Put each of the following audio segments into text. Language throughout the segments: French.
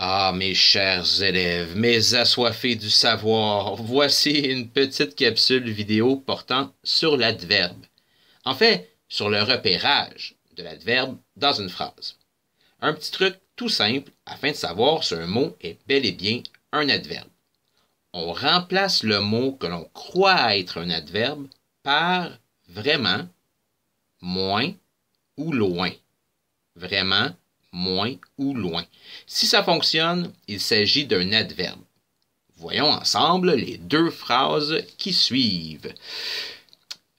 Ah, mes chers élèves, mes assoiffés du savoir, voici une petite capsule vidéo portant sur l'adverbe. En fait, sur le repérage de l'adverbe dans une phrase. Un petit truc tout simple afin de savoir si un mot est bel et bien un adverbe. On remplace le mot que l'on croit être un adverbe par vraiment, moins ou loin. Vraiment, moins ou loin. Si ça fonctionne, il s'agit d'un adverbe. Voyons ensemble les deux phrases qui suivent.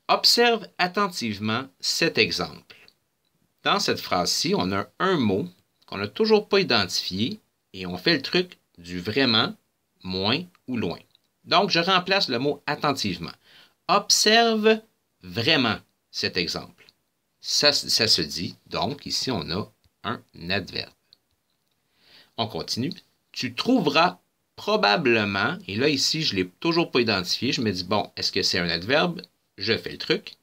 Observe attentivement cet exemple. Dans cette phrase-ci, on a un mot qu'on n'a toujours pas identifié et on fait le truc du vraiment, moins ou loin. Donc, je remplace le mot attentivement. Observe vraiment cet exemple. Ça se dit, donc ici on a un adverbe. On continue. Tu trouveras probablement, et là ici je ne l'ai toujours pas identifié, je me dis bon, est-ce que c'est un adverbe? Je fais le truc.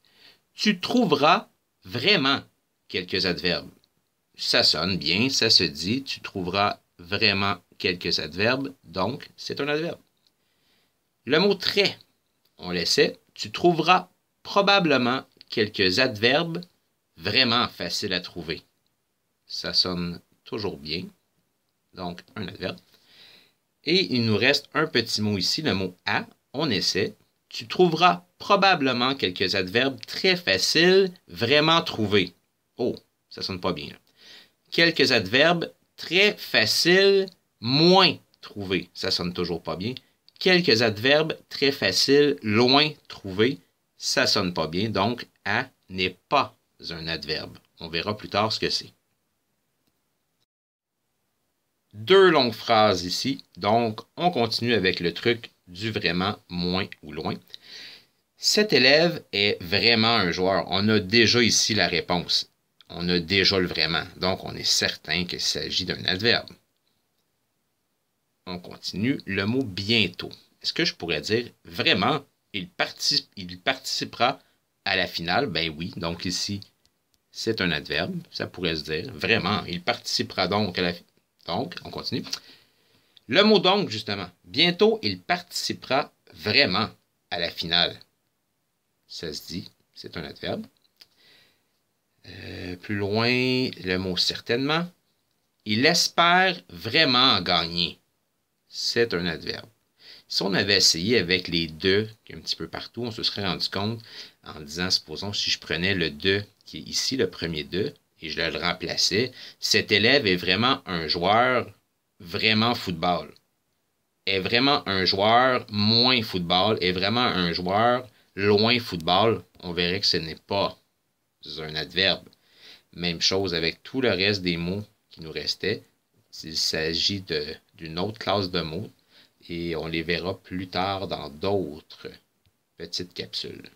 Tu trouveras vraiment quelques adverbes. Ça sonne bien, ça se dit, tu trouveras vraiment quelques adverbes, donc c'est un adverbe. Le mot très, on l'essaie, tu trouveras probablement quelques adverbes vraiment faciles à trouver. Ça sonne toujours bien, donc un adverbe. Et il nous reste un petit mot ici, le mot à, on essaie. Tu trouveras probablement quelques adverbes très faciles, vraiment trouvés. Oh, ça sonne pas bien. Là. Quelques adverbes très faciles, moins trouvés. Ça sonne toujours pas bien. Quelques adverbes très faciles, loin trouvés. Ça sonne pas bien. Donc, à n'est pas un adverbe. On verra plus tard ce que c'est. Deux longues phrases ici. Donc, on continue avec le truc du vraiment, moins ou loin. Cet élève est vraiment un joueur. On a déjà ici la réponse. On a déjà le vraiment. Donc, on est certain qu'il s'agit d'un adverbe. On continue. Le mot bientôt. Est-ce que je pourrais dire vraiment, il participera à la finale? Ben oui. Donc, ici, c'est un adverbe. Ça pourrait se dire vraiment, il participera donc à la finale. Donc, on continue. Le mot donc, justement. Bientôt, il participera vraiment à la finale. Ça se dit, c'est un adverbe. Plus loin, le mot certainement. Il espère vraiment gagner. C'est un adverbe. Si on avait essayé avec les de, qui est un petit peu partout, on se serait rendu compte en disant, supposons, si je prenais le de, qui est ici, le premier de, et je le remplaçais, cet élève est vraiment un joueur vraiment football. Est vraiment un joueur moins football. Est vraiment un joueur loin football. On verrait que ce n'est pas un adverbe. Même chose avec tout le reste des mots qui nous restaient. Il s'agit d'une autre classe de mots et on les verra plus tard dans d'autres petites capsules.